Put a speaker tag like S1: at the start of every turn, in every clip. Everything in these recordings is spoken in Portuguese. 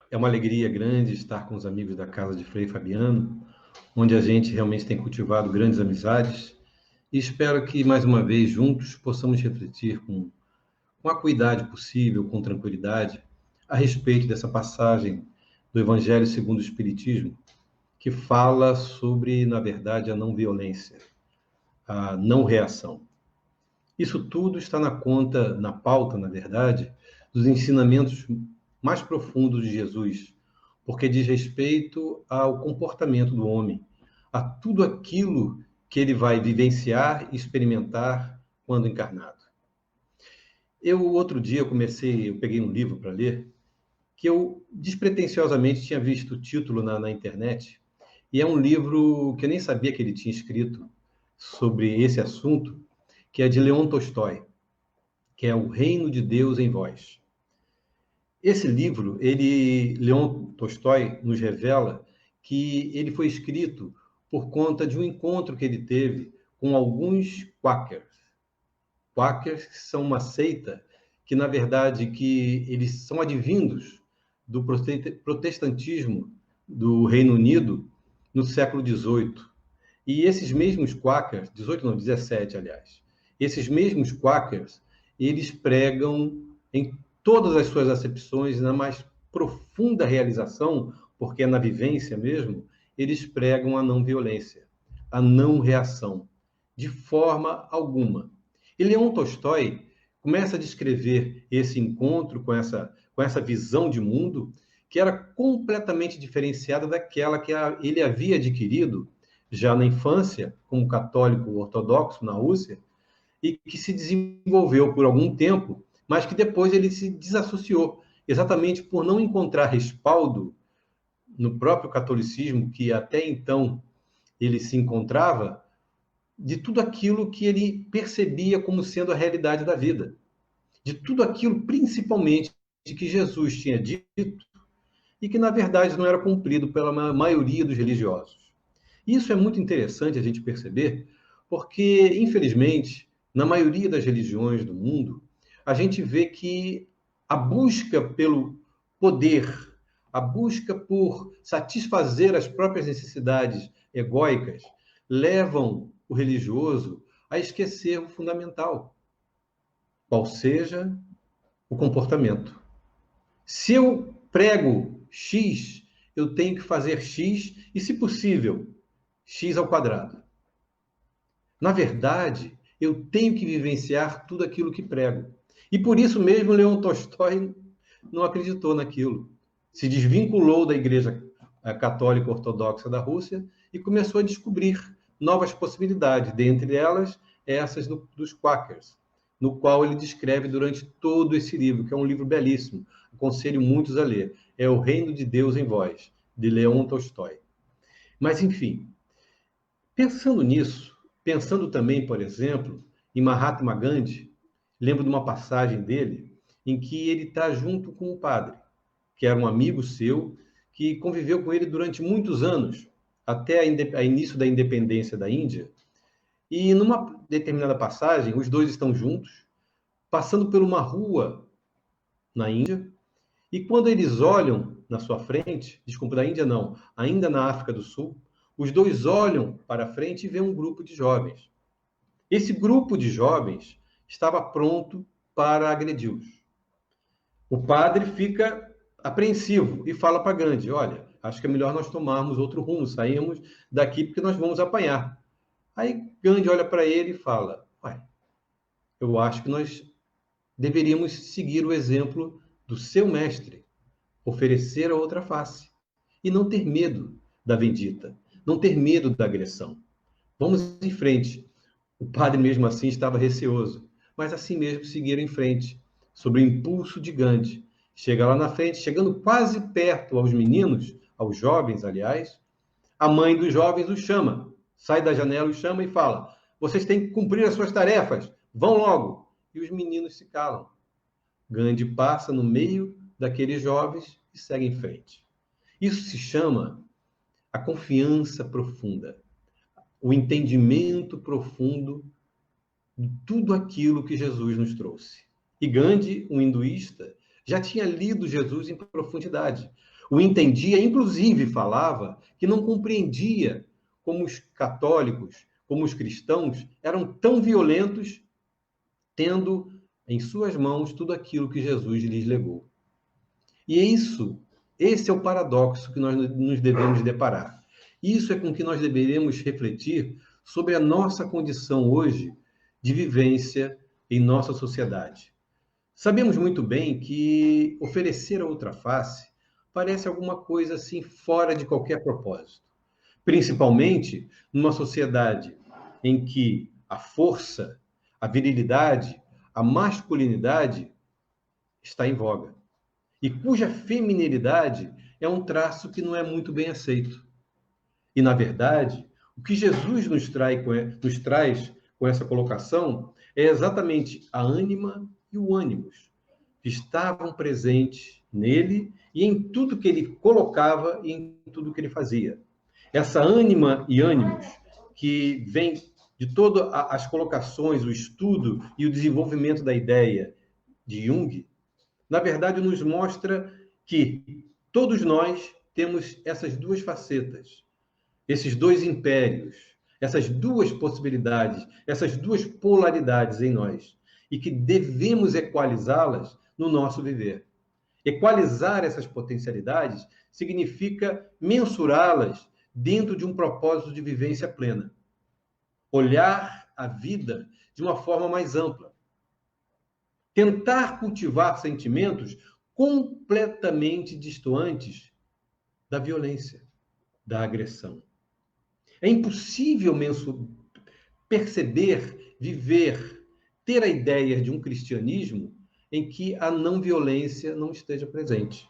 S1: É uma alegria grande estar com os amigos da casa de Frei Fabiano, onde a gente realmente tem cultivado grandes amizades. E espero que, mais uma vez, juntos, possamos refletir com a acuidade possível, com tranquilidade, a respeito dessa passagem do Evangelho segundo o Espiritismo, que fala sobre, na verdade, a não violência, a não reação. Isso tudo está na conta, na pauta, na verdade, dos ensinamentos mais profundos de Jesus, porque diz respeito ao comportamento do homem, a tudo aquilo que ele vai vivenciar e experimentar quando encarnado. Outro dia, eu peguei um livro para ler, que eu despretensiosamente tinha visto o título na internet, e é um livro que eu nem sabia que ele tinha escrito sobre esse assunto, que é de Leon Tolstói, que é O Reino de Deus em Vós. Esse livro, Leon Tolstói nos revela que ele foi escrito por conta de um encontro que ele teve com alguns quakers. Quakers são uma seita que, na verdade, que eles são advindos do protestantismo do Reino Unido no século XVIII. E esses mesmos quakers, 18 não, 17, aliás, esses mesmos quakers, eles pregam em todas as suas acepções, na mais profunda realização, porque é na vivência mesmo, eles pregam a não violência, a não reação, de forma alguma. E Leon Tolstói começa a descrever esse encontro com essa visão de mundo que era completamente diferenciada daquela que ele havia adquirido já na infância, como católico ortodoxo na Rússia, e que se desenvolveu por algum tempo, mas que depois ele se desassociou, exatamente por não encontrar respaldo no próprio catolicismo, que até então ele se encontrava, de tudo aquilo que ele percebia como sendo a realidade da vida, de tudo aquilo, principalmente, que Jesus tinha dito e que, na verdade, não era cumprido pela maioria dos religiosos. Isso é muito interessante a gente perceber, porque, infelizmente, na maioria das religiões do mundo, a gente vê que a busca pelo poder, a busca por satisfazer as próprias necessidades egóicas, levam o religioso a esquecer o fundamental, qual seja o comportamento. Se eu prego X, eu tenho que fazer X e, se possível, X ao quadrado. Na verdade, eu tenho que vivenciar tudo aquilo que prego. E por isso mesmo Leon Tolstói não acreditou naquilo. Se desvinculou da Igreja Católica Ortodoxa da Rússia e começou a descobrir novas possibilidades, dentre elas essas dos Quakers, no qual ele descreve durante todo esse livro, que é um livro belíssimo. Aconselho muitos a ler. É O Reino de Deus em Vós, de Leon Tolstói. Mas, enfim, pensando nisso, pensando também, por exemplo, em Mahatma Gandhi, lembro de uma passagem dele em que ele está junto com o padre, que era um amigo seu, que conviveu com ele durante muitos anos, até a início da independência da Índia. E numa determinada passagem, os dois estão juntos, passando por uma rua na Índia, e quando eles olham na sua frente, desculpa, da Índia não, ainda na África do Sul, os dois olham para frente e vêem um grupo de jovens. Esse grupo de jovens estava pronto para agredi-los. O padre fica apreensivo e fala para Gandhi: olha, acho que é melhor nós tomarmos outro rumo, sairmos daqui porque nós vamos apanhar. Aí Gandhi olha para ele e fala: ué, eu acho que nós deveríamos seguir o exemplo do seu mestre, oferecer a outra face e não ter medo da vendita, não ter medo da agressão. Vamos em frente. O padre, mesmo assim, estava receoso, mas assim mesmo seguiram em frente, sob o impulso de Gandhi. Chega lá na frente, chegando quase perto aos meninos, aos jovens, aliás, a mãe dos jovens os chama, sai da janela, os chama e fala: vocês têm que cumprir as suas tarefas, vão logo. E os meninos se calam. Gandhi passa no meio daqueles jovens e segue em frente. Isso se chama a confiança profunda, o entendimento profundo de tudo aquilo que Jesus nos trouxe. E Gandhi, um hinduísta, já tinha lido Jesus em profundidade. o entendia, inclusive falava que não compreendia como os católicos, como os cristãos, eram tão violentos, tendo em suas mãos tudo aquilo que Jesus lhes legou. E esse é o paradoxo que nós nos devemos deparar. Isso é com que nós deveremos refletir sobre a nossa condição hoje de vivência em nossa sociedade. Sabemos muito bem que oferecer a outra face parece alguma coisa assim fora de qualquer propósito, principalmente numa sociedade em que a força, a virilidade, a masculinidade está em voga e cuja feminilidade é um traço que não é muito bem aceito. E, na verdade, o que Jesus nos traz com essa colocação é exatamente a ânima e o ânimos, que estavam presentes nele e em tudo que ele colocava e em tudo que ele fazia. Essa ânima e ânimos que vem de todas as colocações, o estudo e o desenvolvimento da ideia de Jung, na verdade, nos mostra que todos nós temos essas duas facetas, esses dois impérios, essas duas possibilidades, essas duas polaridades em nós, e que devemos equalizá-las no nosso viver. Equalizar essas potencialidades significa mensurá-las dentro de um propósito de vivência plena. Olhar a vida de uma forma mais ampla. Tentar cultivar sentimentos completamente distantes da violência, da agressão. É impossível perceber, viver, ter a ideia de um cristianismo em que a não violência não esteja presente.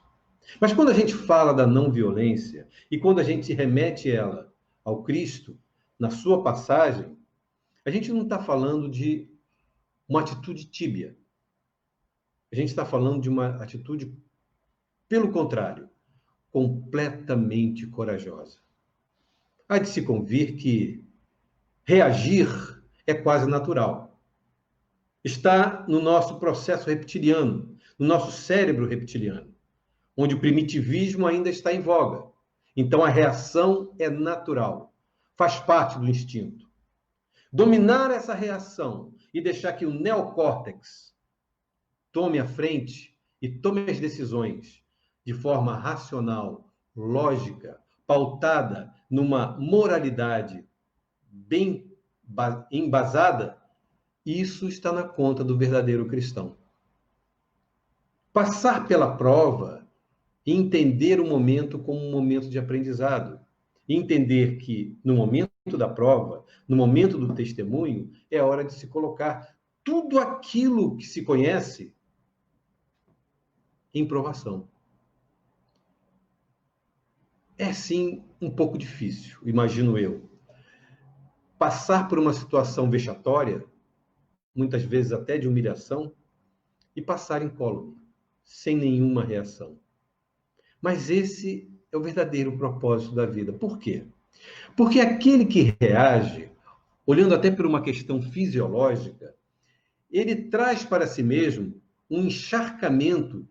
S1: Mas quando a gente fala da não violência e quando a gente remete ela ao Cristo, na sua passagem, a gente não está falando de uma atitude tíbia. A gente está falando de uma atitude, pelo contrário, completamente corajosa. Há de se convir que reagir é quase natural. Está no nosso processo reptiliano, no nosso cérebro reptiliano, onde o primitivismo ainda está em voga. Então a reação é natural, faz parte do instinto. Dominar essa reação e deixar que o neocórtex tome a frente e tome as decisões de forma racional, lógica, pautada numa moralidade bem embasada, isso está na conta do verdadeiro cristão. Passar pela prova e entender o momento como um momento de aprendizado. E entender que no momento da prova, no momento do testemunho, é hora de se colocar tudo aquilo que se conhece em provação. É, sim, um pouco difícil, imagino eu. Passar por uma situação vexatória, muitas vezes até de humilhação, e passar incólume, sem nenhuma reação. Mas esse é o verdadeiro propósito da vida. Por quê? Porque aquele que reage, olhando até por uma questão fisiológica, ele traz para si mesmo um encharcamento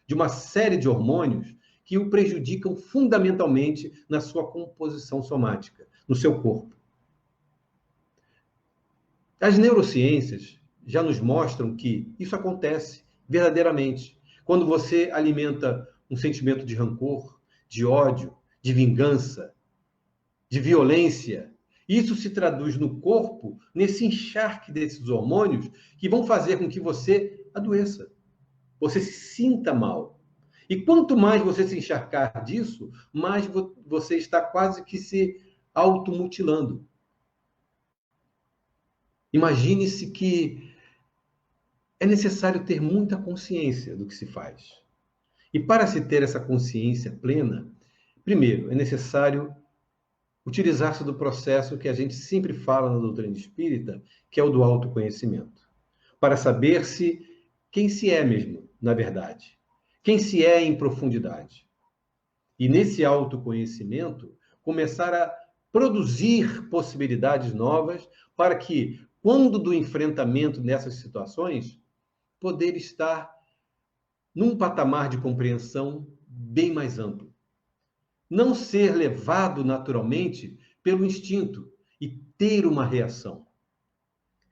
S1: de uma série de hormônios que o prejudicam fundamentalmente na sua composição somática, no seu corpo. As neurociências já nos mostram que isso acontece verdadeiramente. Quando você alimenta um sentimento de rancor, de ódio, de vingança, de violência, isso se traduz no corpo, nesse encharque desses hormônios que vão fazer com que você adoeça, você se sinta mal. E quanto mais você se encharcar disso, mais você está quase que se automutilando. Imagine-se que é necessário ter muita consciência do que se faz. E para se ter essa consciência plena, primeiro, é necessário utilizar-se do processo que a gente sempre fala na doutrina espírita, que é o do autoconhecimento, para saber-se quem se é mesmo, na verdade, quem se é em profundidade. E nesse autoconhecimento, começar a produzir possibilidades novas para que, quando do enfrentamento nessas situações, poder estar num patamar de compreensão bem mais amplo, não ser levado naturalmente pelo instinto e ter uma reação.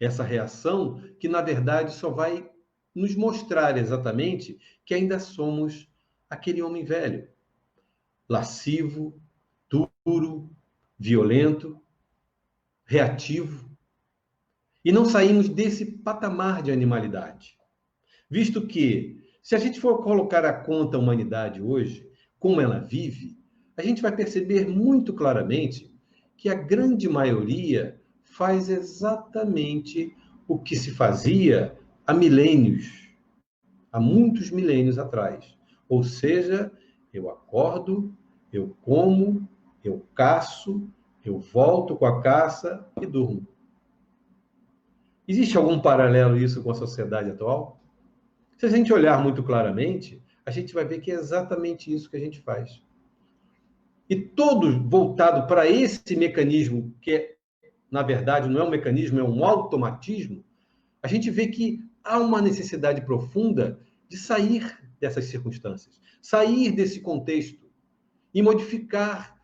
S1: Essa reação que, na verdade, só vai nos mostrar exatamente que ainda somos aquele homem velho, lascivo, duro, violento, reativo, e não saímos desse patamar de animalidade. Visto que, se a gente for colocar a conta a humanidade hoje, como ela vive, a gente vai perceber muito claramente que a grande maioria faz exatamente o que se fazia há milênios, há muitos milênios atrás. Ou seja, eu acordo, eu como, eu caço, eu volto com a caça e durmo. Existe algum paralelo isso com a sociedade atual? Se a gente olhar muito claramente, a gente vai ver que é exatamente isso que a gente faz. E todo voltado para esse mecanismo, que é, na verdade não é um mecanismo, é um automatismo, a gente vê que há uma necessidade profunda de sair dessas circunstâncias, sair desse contexto e modificar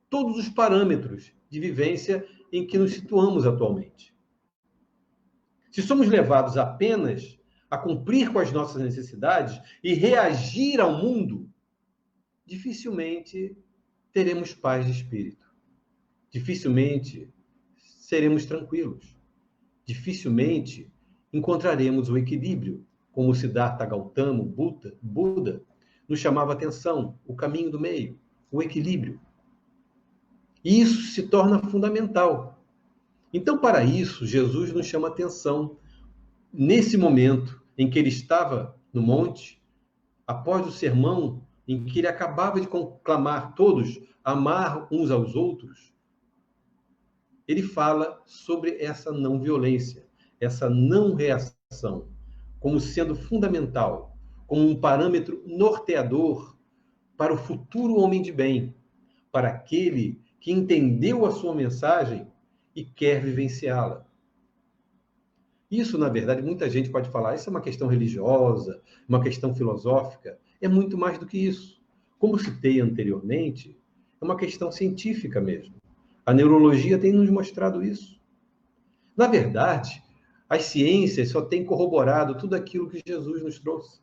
S1: todos os parâmetros de vivência em que nos situamos atualmente. Se somos levados apenas a cumprir com as nossas necessidades e reagir ao mundo, dificilmente teremos paz de espírito. Dificilmente seremos tranquilos. Dificilmente encontraremos o equilíbrio, como Siddhartha Gautama, Buda, nos chamava a atenção, o caminho do meio, o equilíbrio. E isso se torna fundamental. Então, para isso, Jesus nos chama a atenção nesse momento em que ele estava no monte, após o sermão em que ele acabava de conclamar todos a amar uns aos outros, ele fala sobre essa não violência, essa não reação, como sendo fundamental, como um parâmetro norteador para o futuro homem de bem, para aquele que entendeu a sua mensagem e quer vivenciá-la. Isso, na verdade, muita gente pode falar, isso é uma questão religiosa, uma questão filosófica. É muito mais do que isso. Como citei anteriormente, é uma questão científica mesmo. A neurologia tem nos mostrado isso. Na verdade, as ciências só têm corroborado tudo aquilo que Jesus nos trouxe.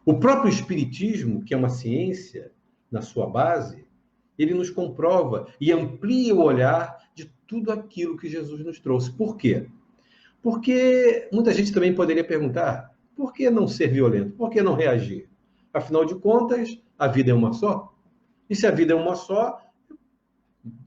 S1: O próprio Espiritismo, que é uma ciência na sua base, ele nos comprova e amplia o olhar de tudo aquilo que Jesus nos trouxe. Por quê? Porque muita gente também poderia perguntar, por que não ser violento? Por que não reagir? Afinal de contas, a vida é uma só. E se a vida é uma só,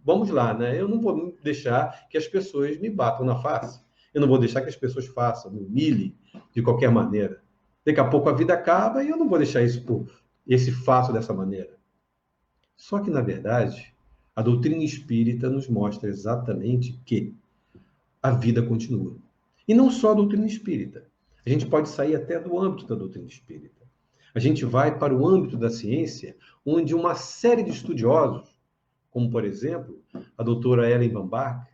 S1: vamos lá, né? Eu não vou deixar que as pessoas me batam na face. Eu não vou deixar que as pessoas façam, me humilhem de qualquer maneira. Daqui a pouco a vida acaba e eu não vou deixar esse fato dessa maneira. Só que, na verdade, a doutrina espírita nos mostra exatamente que a vida continua. E não só a doutrina espírita. A gente pode sair até do âmbito da doutrina espírita. A gente vai para o âmbito da ciência, onde uma série de estudiosos, como, por exemplo, a doutora Ellen Van Bach,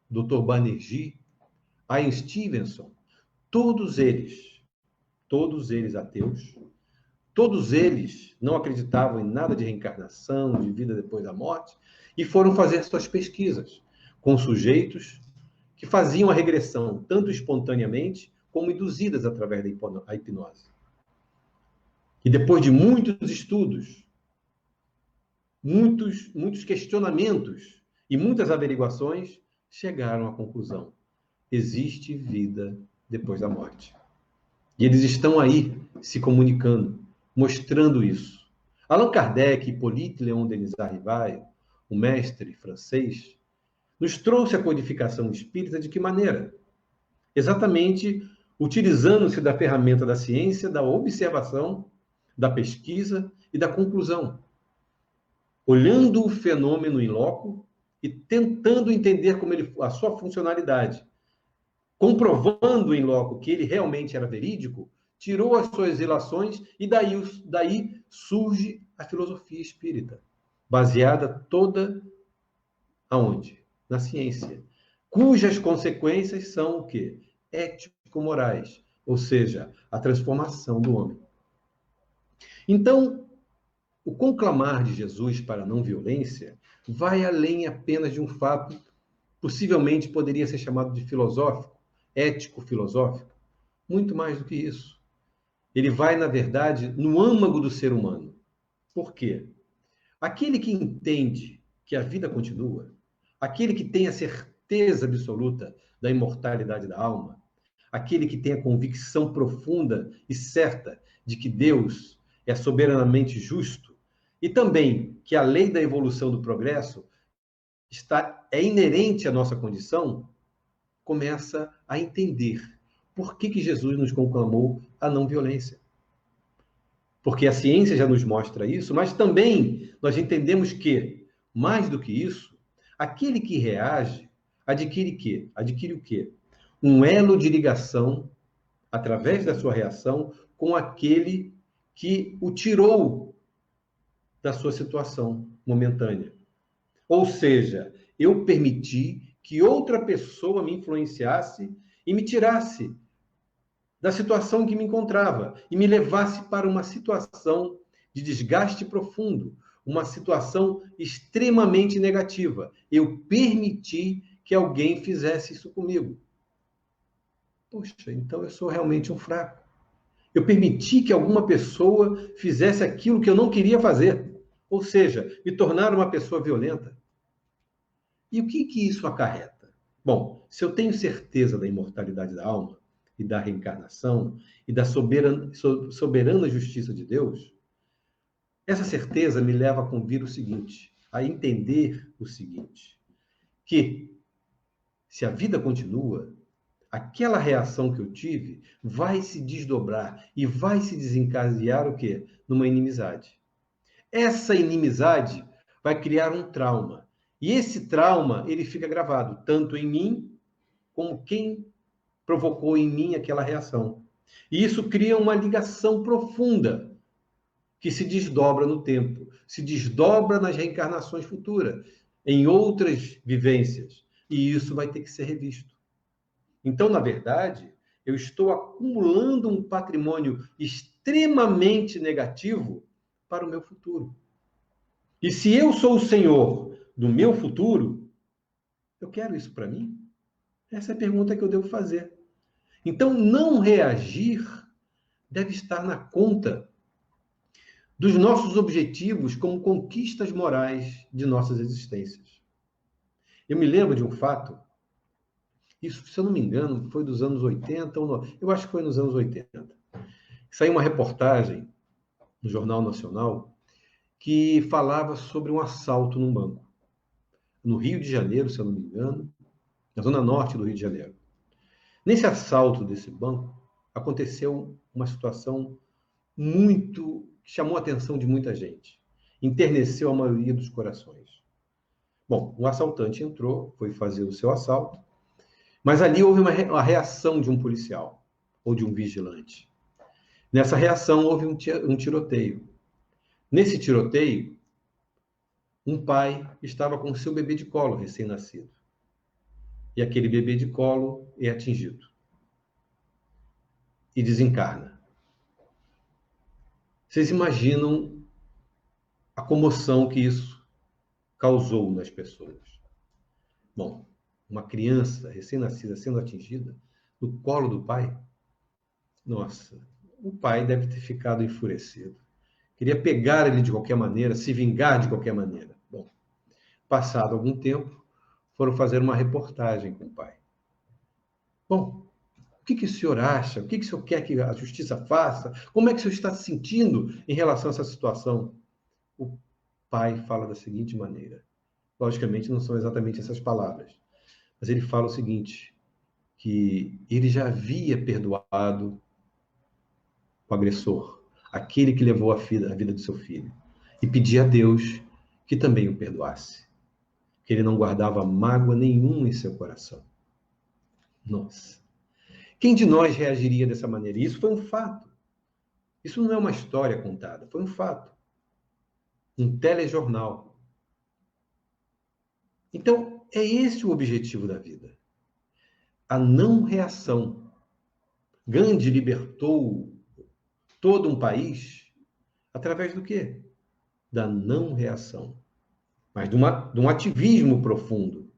S1: o Dr. Banerjee, Ian Stevenson, todos eles ateus, todos eles não acreditavam em nada de reencarnação, de vida depois da morte, e foram fazer suas pesquisas com sujeitos que faziam a regressão tanto espontaneamente como induzidas através da hipnose. E depois de muitos estudos, muitos questionamentos e muitas averiguações, chegaram à conclusão: existe vida depois da morte. E eles estão aí se comunicando, mostrando isso. Allan Kardec e Hippolyte Léon Denis Arrivai, o mestre francês, nos trouxe a codificação espírita de que maneira? Exatamente utilizando-se da ferramenta da ciência, da observação, da pesquisa e da conclusão. Olhando o fenômeno em loco e tentando entender a sua funcionalidade. Comprovando em loco que ele realmente era verídico, tirou as suas ilações e daí surge a filosofia espírita, baseada toda aonde? Na ciência, cujas consequências são o quê? Ético-morais, ou seja, a transformação do homem. Então, O conclamar de Jesus para a não violência vai além apenas de um fato, possivelmente poderia ser chamado de filosófico, ético-filosófico, muito mais do que isso. Ele vai, na verdade, no âmago do ser humano. Por quê? Aquele que entende que a vida continua, aquele que tem a certeza absoluta da imortalidade da alma, aquele que tem a convicção profunda e certa de que Deus é soberanamente justo e também que a lei da evolução do progresso é inerente à nossa condição, começa a entender por que Jesus nos conclamou a não violência. Porque a ciência já nos mostra isso, mas também nós entendemos que, mais do que isso, aquele que reage adquire quê? Adquire o quê? Um elo de ligação, através da sua reação, com aquele que o tirou da sua situação momentânea. Ou seja, eu permiti que outra pessoa me influenciasse e me tirasse da situação em que me encontrava e me levasse para uma situação de desgaste profundo, uma situação extremamente negativa. Eu permiti que alguém fizesse isso comigo. Poxa, então eu sou realmente um fraco. Eu permiti que alguma pessoa fizesse aquilo que eu não queria fazer, ou seja, me tornar uma pessoa violenta. E o que isso acarreta? Bom, se eu tenho certeza da imortalidade da alma e da reencarnação e da soberana justiça de Deus, essa certeza me leva a convir o seguinte, a entender o seguinte, que se a vida continua, aquela reação que eu tive vai se desdobrar e vai se desencadear o quê? Numa inimizade. Essa inimizade vai criar um trauma. E esse trauma, ele fica gravado tanto em mim como quem provocou em mim aquela reação. E isso cria uma ligação profunda que se desdobra no tempo, se desdobra nas reencarnações futuras, em outras vivências. E isso vai ter que ser revisto. Então, na verdade, eu estou acumulando um patrimônio extremamente negativo para o meu futuro. E se eu sou o senhor do meu futuro, eu quero isso para mim? Essa é a pergunta que eu devo fazer. Então, não reagir deve estar na conta dos nossos objetivos como conquistas morais de nossas existências. Eu me lembro de um fato, isso, se eu não me engano, foi dos anos 80, eu acho que foi nos anos 80. Saiu uma reportagem no Jornal Nacional que falava sobre um assalto num banco, no Rio de Janeiro, se eu não me engano, na zona norte do Rio de Janeiro. Nesse assalto desse banco, aconteceu uma situação que chamou a atenção de muita gente. Enterneceu a maioria dos corações. Bom, o assaltante entrou, foi fazer o seu assalto, mas ali houve uma reação de um policial ou de um vigilante. Nessa reação houve um tiroteio. Nesse tiroteio, um pai estava com seu bebê de colo recém-nascido. E aquele bebê de colo é atingido. E desencarna. Vocês imaginam a comoção que isso causou nas pessoas? Bom, uma criança recém-nascida sendo atingida no colo do pai? Nossa, o pai deve ter ficado enfurecido. Queria pegar ele de qualquer maneira, se vingar de qualquer maneira. Bom, passado algum tempo, foram fazer uma reportagem com o pai. Bom, o que o senhor acha? O que o senhor quer que a justiça faça? Como é que o senhor está se sentindo em relação a essa situação? O pai fala da seguinte maneira. Logicamente, não são exatamente essas palavras. Mas ele fala o seguinte, que ele já havia perdoado o agressor, aquele que levou a vida do seu filho, e pedia a Deus que também o perdoasse, que ele não guardava mágoa nenhuma em seu coração. Nossa! Quem de nós reagiria dessa maneira? Isso foi um fato. Isso não é uma história contada, foi um fato. Um telejornal. Então, é esse o objetivo da vida. A não reação. Gandhi libertou todo um país através do quê? da não reação, mas de um ativismo profundo.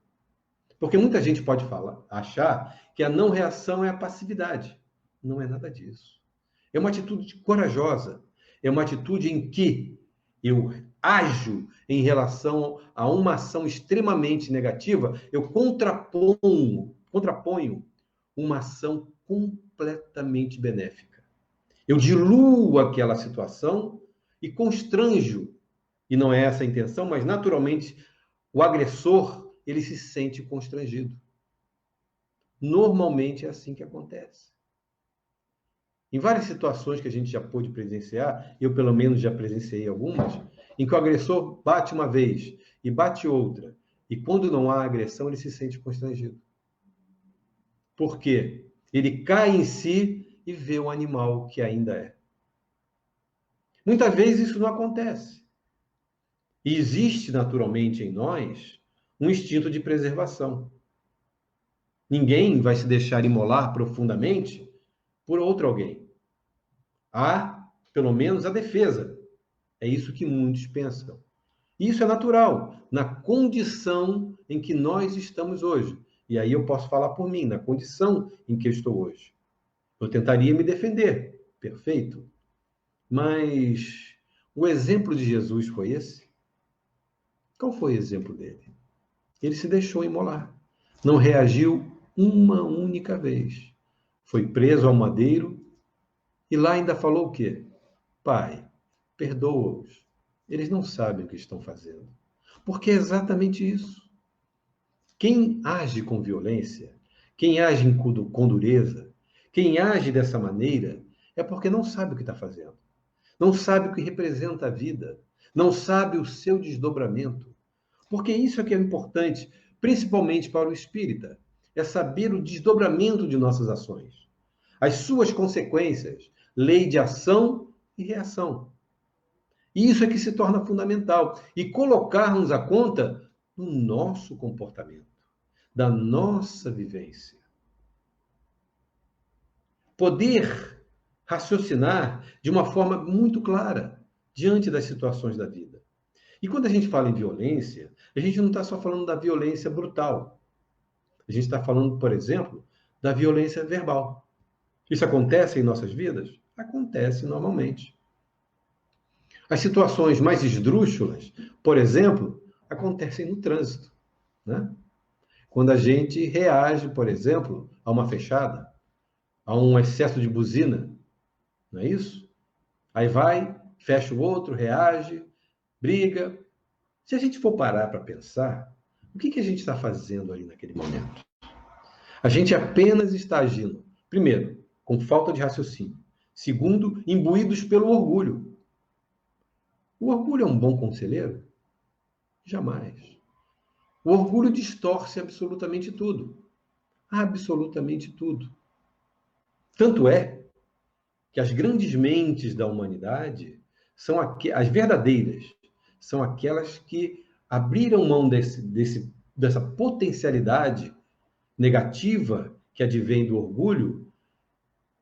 S1: Porque muita gente pode achar que a não reação é a passividade. Não é nada disso. É uma atitude corajosa. É uma atitude em que eu ajo em relação a uma ação extremamente negativa, eu contraponho uma ação completamente benéfica. Eu diluo aquela situação e constranjo, e não é essa a intenção, mas naturalmente o agressor, ele se sente constrangido. Normalmente é assim que acontece. Em várias situações que a gente já pôde presenciar, eu pelo menos já presenciei algumas, em que o agressor bate uma vez e bate outra, e quando não há agressão, ele se sente constrangido. Por quê? Ele cai em si e vê o animal que ainda é. Muitas vezes isso não acontece. E existe naturalmente em nós um instinto de preservação. Ninguém vai se deixar imolar profundamente por outro alguém. Há, pelo menos, a defesa. É isso que muitos pensam. E isso é natural, na condição em que nós estamos hoje. E aí eu posso falar por mim, na condição em que eu estou hoje. Eu tentaria me defender, perfeito. Mas o exemplo de Jesus foi esse? Qual foi o exemplo dele? Ele se deixou imolar. Não reagiu uma única vez. Foi preso ao madeiro e lá ainda falou o quê? Pai, perdoa-os. Eles não sabem o que estão fazendo. Porque é exatamente isso. Quem age com violência, quem age com dureza, quem age dessa maneira, é porque não sabe o que está fazendo. Não sabe o que representa a vida. Não sabe o seu desdobramento. Porque isso é que é importante, principalmente para o espírita, é saber o desdobramento de nossas ações, as suas consequências, lei de ação e reação. E isso é que se torna fundamental. E colocarmos a conta no nosso comportamento, da nossa vivência. Poder raciocinar de uma forma muito clara diante das situações da vida. E quando a gente fala em violência, a gente não está só falando da violência brutal. A gente está falando, por exemplo, da violência verbal. Isso acontece em nossas vidas? Acontece normalmente. As situações mais esdrúxulas, por exemplo, acontecem no trânsito, né? Quando a gente reage, por exemplo, a uma fechada, a um excesso de buzina, não é isso? Aí vai, fecha o outro, reage, briga. Se a gente for parar para pensar, o que a gente está fazendo ali naquele momento? A gente apenas está agindo, primeiro, com falta de raciocínio. Segundo, imbuídos pelo orgulho. O orgulho é um bom conselheiro? Jamais. O orgulho distorce absolutamente tudo. Absolutamente tudo. Tanto é que as grandes mentes da humanidade são as verdadeiras, são aquelas que abriram mão dessa potencialidade negativa que advém do orgulho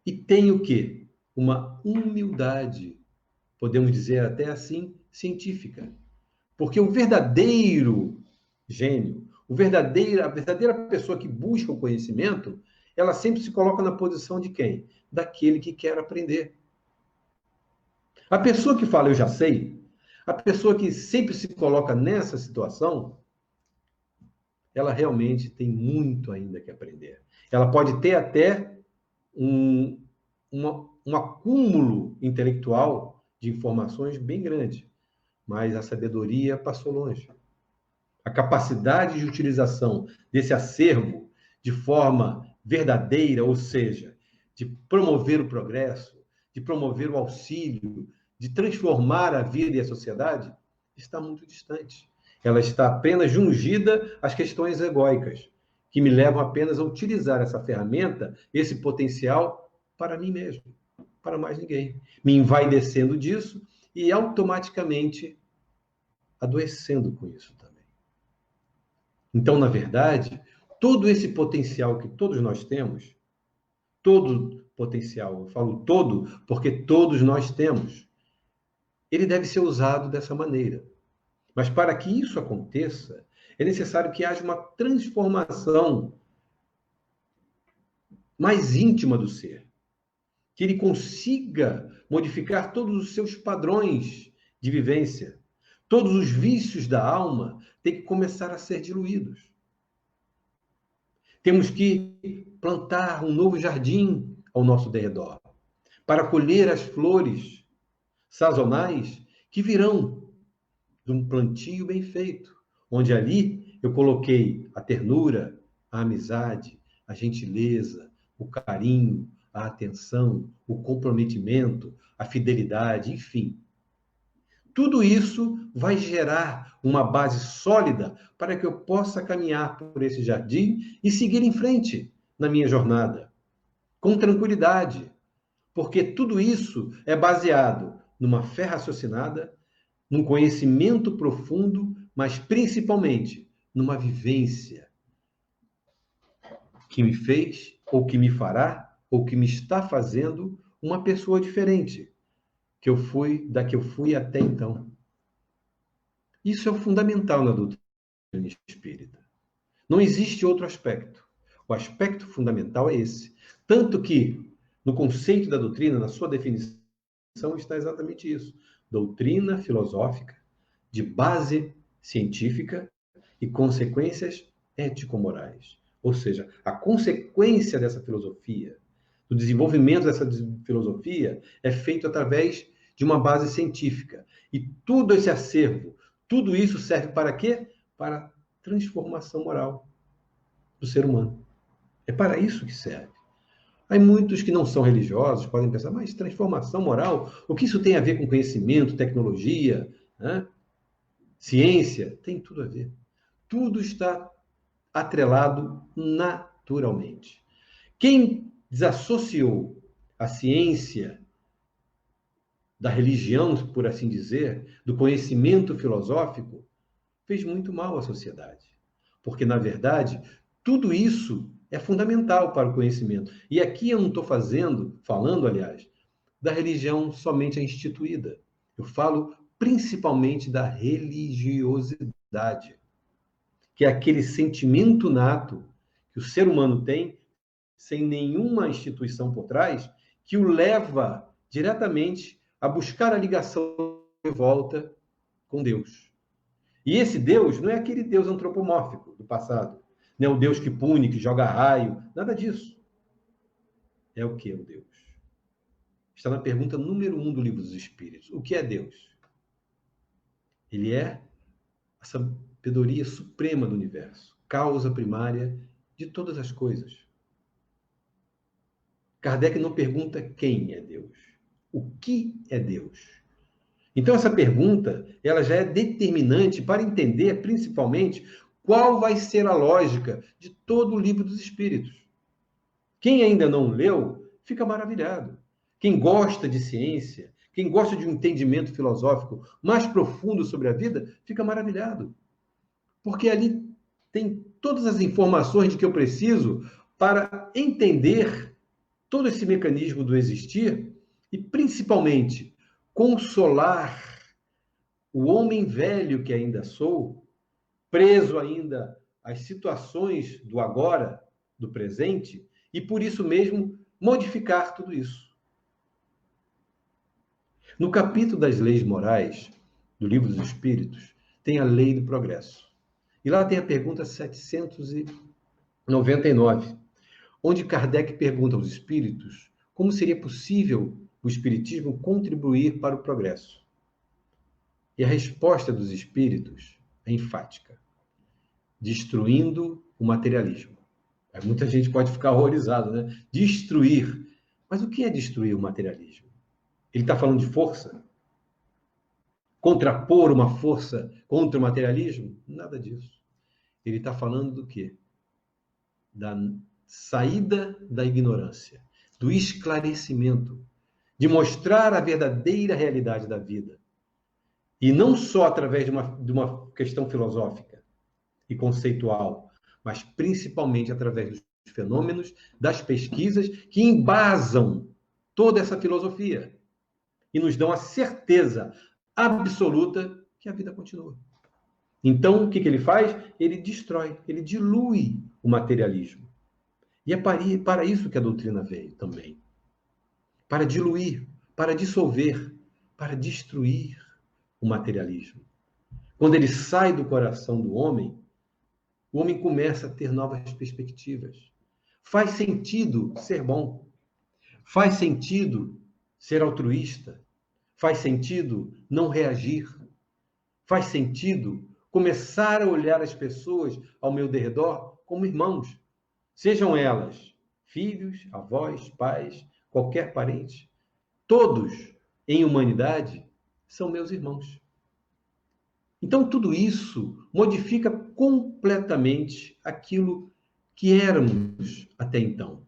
S1: e tem o quê? Uma humildade, podemos dizer até assim, científica. Porque o verdadeiro gênio, a verdadeira pessoa que busca o conhecimento, ela sempre se coloca na posição de quem? Daquele que quer aprender. A pessoa que fala, eu já sei, a pessoa que sempre se coloca nessa situação, ela realmente tem muito ainda que aprender. Ela pode ter até um acúmulo intelectual de informações bem grande, mas a sabedoria passou longe. A capacidade de utilização desse acervo de forma verdadeira, ou seja, de promover o progresso, de promover o auxílio, de transformar a vida e a sociedade, está muito distante. Ela está apenas jungida às questões egóicas, que me levam apenas a utilizar essa ferramenta, esse potencial, para mim mesmo, para mais ninguém. Me envaidecendo disso e automaticamente adoecendo com isso também. Então, na verdade, todo esse potencial que todos nós temos, todo potencial, eu falo todo porque todos nós temos, ele deve ser usado dessa maneira. Mas para que isso aconteça, é necessário que haja uma transformação mais íntima do ser, que ele consiga modificar todos os seus padrões de vivência. Todos os vícios da alma têm que começar a ser diluídos. Temos que plantar um novo jardim ao nosso derredor, para colher as flores sazonais que virão de um plantio bem feito, onde ali eu coloquei a ternura, a amizade, a gentileza, o carinho, a atenção, o comprometimento, a fidelidade, enfim. Tudo isso vai gerar uma base sólida para que eu possa caminhar por esse jardim e seguir em frente na minha jornada, com tranquilidade, porque tudo isso é baseado numa fé raciocinada, num conhecimento profundo, mas principalmente numa vivência que me fez, ou que me fará, ou que me está fazendo uma pessoa diferente da que eu fui até então. Isso é o fundamental na doutrina espírita. Não existe outro aspecto. O aspecto fundamental é esse. Tanto que, no conceito da doutrina, na sua definição, está exatamente isso. Doutrina filosófica de base científica e consequências ético-morais. Ou seja, a consequência dessa filosofia, do desenvolvimento dessa filosofia, é feito através de uma base científica. E todo esse acervo, tudo isso serve para quê? Para transformação moral do ser humano. É para isso que serve. Há muitos que não são religiosos, podem pensar, mas transformação moral, o que isso tem a ver com conhecimento, tecnologia, né? Ciência? Tem tudo a ver. Tudo está atrelado naturalmente. Quem desassociou a ciência da religião, por assim dizer, do conhecimento filosófico, fez muito mal à sociedade. Porque, na verdade, tudo isso é fundamental para o conhecimento. E aqui eu não estou falando, aliás, da religião somente a instituída. Eu falo principalmente da religiosidade, que é aquele sentimento nato que o ser humano tem, sem nenhuma instituição por trás, que o leva diretamente a buscar a ligação de volta com Deus. E esse Deus não é aquele Deus antropomórfico do passado, não é o Deus que pune, que joga raio, nada disso. É o que é o Deus? Está na pergunta número 1 do Livro dos Espíritos. O que é Deus? Ele é a sabedoria suprema do universo, causa primária de todas as coisas. Kardec não pergunta quem é Deus, o que é Deus. Então, essa pergunta ela já é determinante para entender, principalmente, qual vai ser a lógica de todo o Livro dos Espíritos. Quem ainda não leu, fica maravilhado. Quem gosta de ciência, quem gosta de um entendimento filosófico mais profundo sobre a vida, fica maravilhado. Porque ali tem todas as informações de que eu preciso para entender todo esse mecanismo do existir e, principalmente, consolar o homem velho que ainda sou, preso ainda às situações do agora, do presente, e por isso mesmo modificar tudo isso. No capítulo das leis morais do Livro dos Espíritos, tem a lei do progresso. E lá tem a pergunta 799, onde Kardec pergunta aos espíritos como seria possível o espiritismo contribuir para o progresso. E a resposta dos espíritos é enfática: destruindo o materialismo. Aí muita gente pode ficar horrorizado, né? Destruir. Mas o que é destruir o materialismo? Ele está falando de força? Contrapor uma força contra o materialismo? Nada disso. Ele está falando do quê? Da saída da ignorância, do esclarecimento, de mostrar a verdadeira realidade da vida. E não só através de uma questão filosófica e conceitual, mas principalmente através dos fenômenos, das pesquisas que embasam toda essa filosofia e nos dão a certeza absoluta que a vida continua. Então, o que ele faz? Ele destrói, ele dilui o materialismo. E é para isso que a doutrina veio também. Para diluir, para dissolver, para destruir o materialismo. Quando ele sai do coração do homem, o homem começa a ter novas perspectivas. Faz sentido ser bom. Faz sentido ser altruísta. Faz sentido não reagir. Faz sentido começar a olhar as pessoas ao meu redor como irmãos. Sejam elas filhos, avós, pais, qualquer parente. Todos, em humanidade, são meus irmãos. Então, tudo isso modifica completamente aquilo que éramos até então.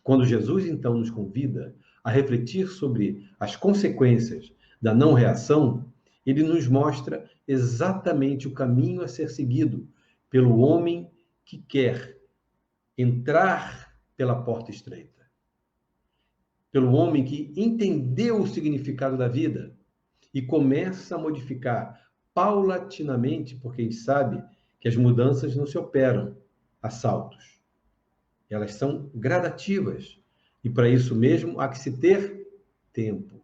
S1: Quando Jesus, então, nos convida a refletir sobre as consequências da não-reação, ele nos mostra exatamente o caminho a ser seguido pelo homem que quer entrar pela porta estreita. Pelo homem que entendeu o significado da vida e começa a modificar paulatinamente, porque a gente sabe que as mudanças não se operam a saltos. Elas são gradativas. E para isso mesmo há que se ter tempo.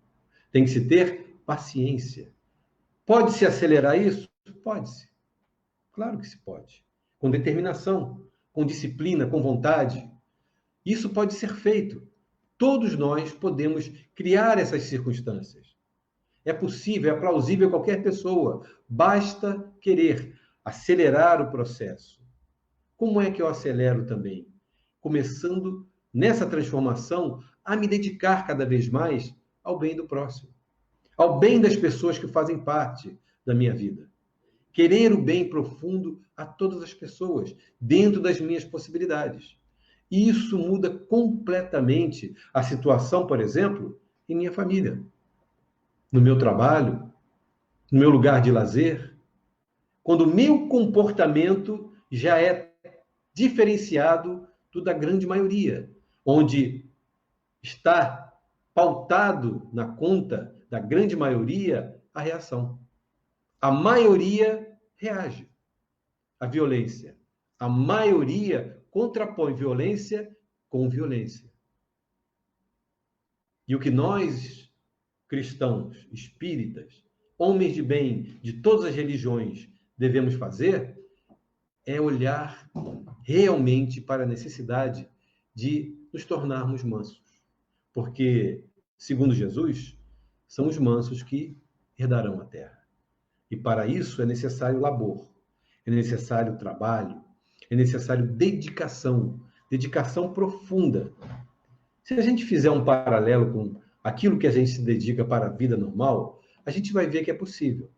S1: Tem que se ter paciência. Pode-se acelerar isso? Pode-se. Claro que se pode. Com determinação, com disciplina, com vontade. Isso pode ser feito. Todos nós podemos criar essas circunstâncias. É possível, é plausível a qualquer pessoa. Basta querer acelerar o processo. Como é que eu acelero também? Começando nessa transformação a me dedicar cada vez mais ao bem do próximo, ao bem das pessoas que fazem parte da minha vida. Querer o bem profundo a todas as pessoas, dentro das minhas possibilidades. E isso muda completamente a situação, por exemplo, em minha família, no meu trabalho, no meu lugar de lazer, quando o meu comportamento já é diferenciado do da grande maioria, onde está pautado na conta da grande maioria a reação. A maioria reage à violência. A maioria contrapõe violência com violência. E o que nós, cristãos, espíritas, homens de bem de todas as religiões, devemos fazer é olhar realmente para a necessidade de nos tornarmos mansos. Porque, segundo Jesus, são os mansos que herdarão a terra. E para isso é necessário labor, é necessário trabalho, é necessário dedicação, dedicação profunda. Se a gente fizer um paralelo com aquilo que a gente se dedica para a vida normal, a gente vai ver que é possível.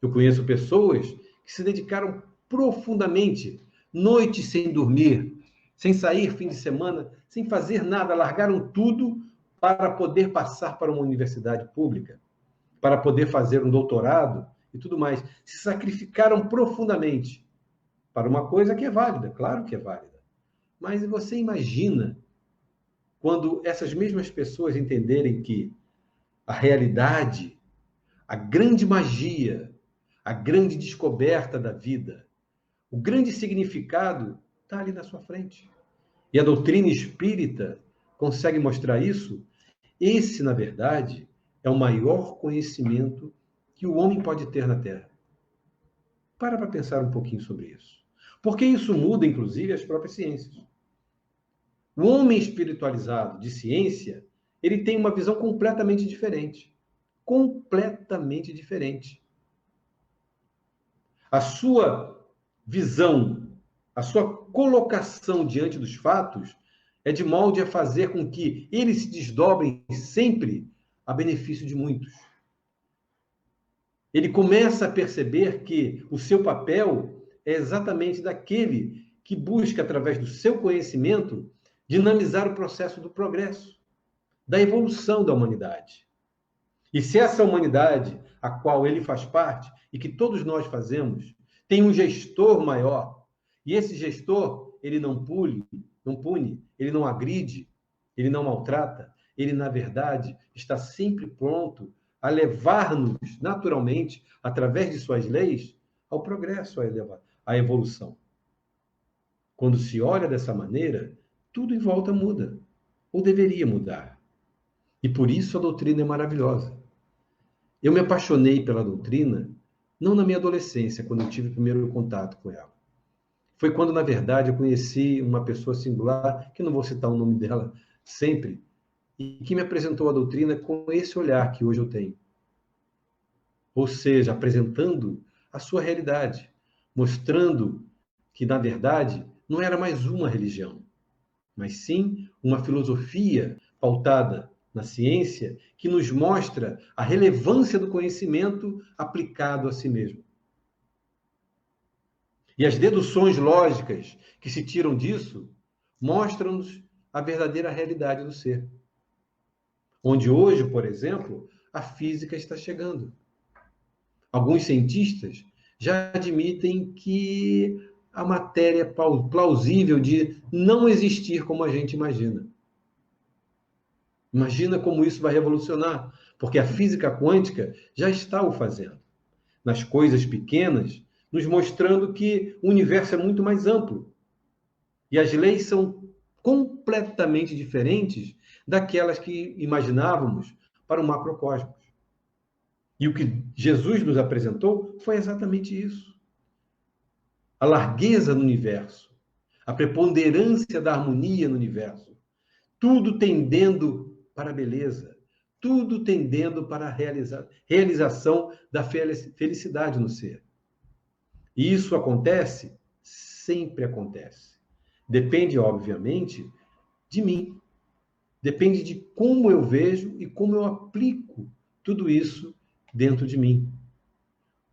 S1: Eu conheço pessoas que se dedicaram profundamente, noites sem dormir, sem sair fim de semana, sem fazer nada, largaram tudo para poder passar para uma universidade pública, para poder fazer um doutorado e tudo mais. Se sacrificaram profundamente para uma coisa que é válida, claro que é válida. Mas você imagina quando essas mesmas pessoas entenderem que a realidade, a grande magia, a grande descoberta da vida, o grande significado está ali na sua frente. E a doutrina espírita consegue mostrar isso. Esse, na verdade, é o maior conhecimento que o homem pode ter na Terra. Para pensar um pouquinho sobre isso. Porque isso muda, inclusive, as próprias ciências. O homem espiritualizado de ciência, ele tem uma visão completamente diferente. Completamente diferente. A sua visão, a sua colocação diante dos fatos é de molde a fazer com que eles se desdobrem sempre a benefício de muitos. Ele começa a perceber que o seu papel é exatamente daquele que busca, através do seu conhecimento, dinamizar o processo do progresso, da evolução da humanidade. E se essa humanidade, a qual ele faz parte, e que todos nós fazemos, tem um gestor maior, e esse gestor, ele não pune, ele não agride, ele não maltrata, ele, na verdade, está sempre pronto a levar-nos naturalmente, através de suas leis, ao progresso, à evolução. Quando se olha dessa maneira, tudo em volta muda, ou deveria mudar. E por isso a doutrina é maravilhosa. Eu me apaixonei pela doutrina, não na minha adolescência, quando eu tive o primeiro contato com ela. Foi quando, na verdade, eu conheci uma pessoa singular, que não vou citar o nome dela sempre, e que me apresentou a doutrina com esse olhar que hoje eu tenho. Ou seja, apresentando a sua realidade, mostrando que, na verdade, não era mais uma religião, mas sim uma filosofia pautada na ciência que nos mostra a relevância do conhecimento aplicado a si mesmo. E as deduções lógicas que se tiram disso mostram-nos a verdadeira realidade do ser. Onde hoje, por exemplo, a física está chegando. Alguns cientistas já admitem que a matéria é plausível de não existir como a gente imagina. Imagina como isso vai revolucionar, porque a física quântica já está o fazendo. Nas coisas pequenas, nos mostrando que o universo é muito mais amplo. E as leis são completamente diferentes daquelas que imaginávamos para o macrocosmos. E o que Jesus nos apresentou foi exatamente isso. A largueza no universo, a preponderância da harmonia no universo, tudo tendendo para a beleza, tudo tendendo para a realização da felicidade no ser. E isso acontece? Sempre acontece. Depende, obviamente, de mim. Depende de como eu vejo e como eu aplico tudo isso dentro de mim.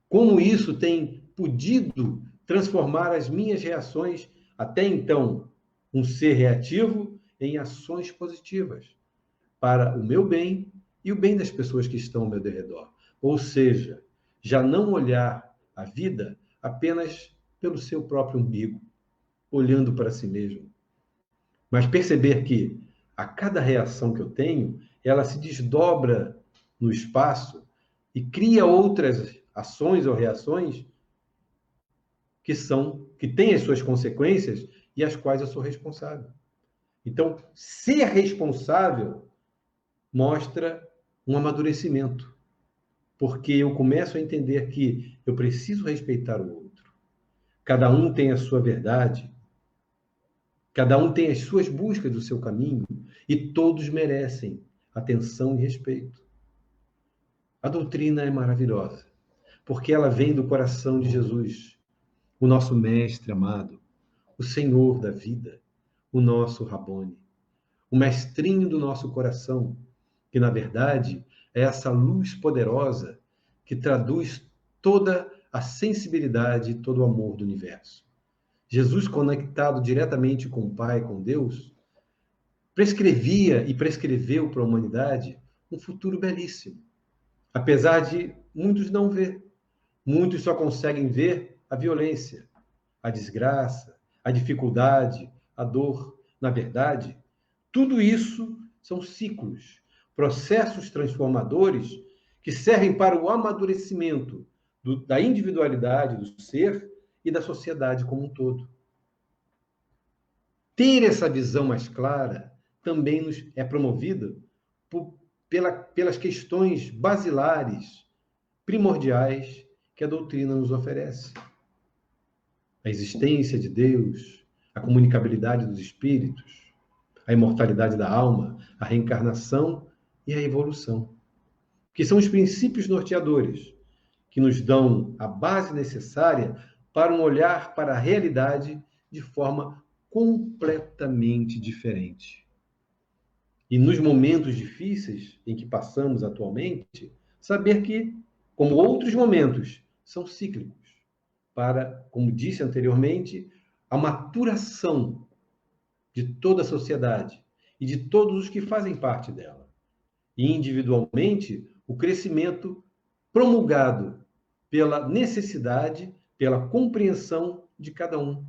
S1: Como isso tem podido transformar as minhas reações, até então, um ser reativo, em ações positivas para o meu bem e o bem das pessoas que estão ao meu redor. Ou seja, já não olhar a vida apenas pelo seu próprio umbigo, olhando para si mesmo, mas perceber que a cada reação que eu tenho, ela se desdobra no espaço e cria outras ações ou reações que têm as suas consequências e as quais eu sou responsável. Então, ser responsável mostra um amadurecimento, porque eu começo a entender que eu preciso respeitar o outro. Cada um tem a sua verdade, cada um tem as suas buscas do seu caminho e todos merecem atenção e respeito. A doutrina é maravilhosa, porque ela vem do coração de Jesus, o nosso mestre amado, o Senhor da vida, o nosso Rabboni, o mestrinho do nosso coração, que na verdade é essa luz poderosa que traduz toda a sensibilidade e todo o amor do universo. Jesus, conectado diretamente com o Pai, com Deus, prescrevia e prescreveu para a humanidade um futuro belíssimo. Apesar de muitos não ver, muitos só conseguem ver a violência, a desgraça, a dificuldade, a dor. Na verdade, tudo isso são ciclos, processos transformadores que servem para o amadurecimento da individualidade do ser e da sociedade como um todo. Ter essa visão mais clara também nos é promovido pelas questões basilares, primordiais que a doutrina nos oferece. A existência de Deus, a comunicabilidade dos espíritos, a imortalidade da alma, a reencarnação e a evolução, que são os princípios norteadores que nos dão a base necessária para um olhar para a realidade de forma completamente diferente. E nos momentos difíceis em que passamos atualmente, saber que, como outros momentos, são cíclicos, para, como disse anteriormente, a maturação de toda a sociedade e de todos os que fazem parte dela. E, individualmente, o crescimento promulgado pela necessidade, pela compreensão de cada um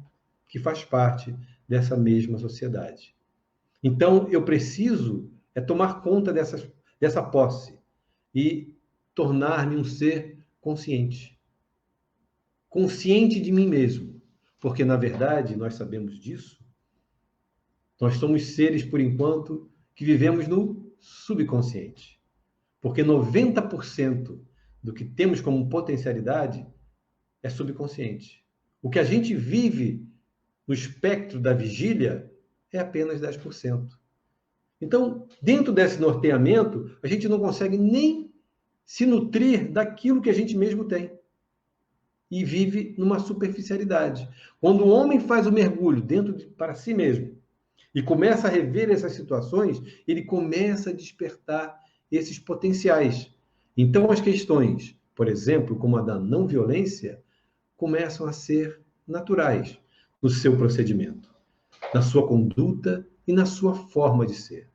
S1: que faz parte dessa mesma sociedade. Então, eu preciso tomar conta dessa posse e tornar-me um ser consciente. Consciente de mim mesmo. Porque, na verdade, nós sabemos disso, nós somos seres, por enquanto, que vivemos no subconsciente. Porque 90% do que temos como potencialidade é subconsciente. O que a gente vive no espectro da vigília é apenas 10%. Então, dentro desse norteamento, a gente não consegue nem se nutrir daquilo que a gente mesmo tem. E vive numa superficialidade. Quando o homem faz o mergulho para si mesmo e começa a rever essas situações, ele começa a despertar esses potenciais. Então, as questões, por exemplo, como a da não violência, começam a ser naturais no seu procedimento, na sua conduta e na sua forma de ser.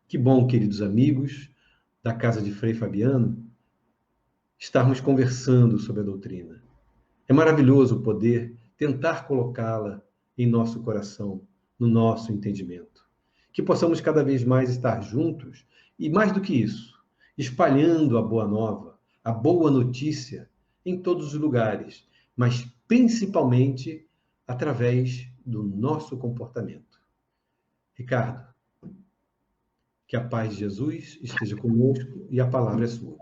S1: Que bom, queridos amigos da Casa de Frei Fabiano, estarmos conversando sobre a doutrina. É maravilhoso poder tentar colocá-la em nosso coração, no nosso entendimento. Que possamos cada vez mais estar juntos e, mais do que isso, espalhando a boa nova, a boa notícia em todos os lugares, mas principalmente através do nosso comportamento. Ricardo, que a paz de Jesus esteja conosco e a palavra é sua.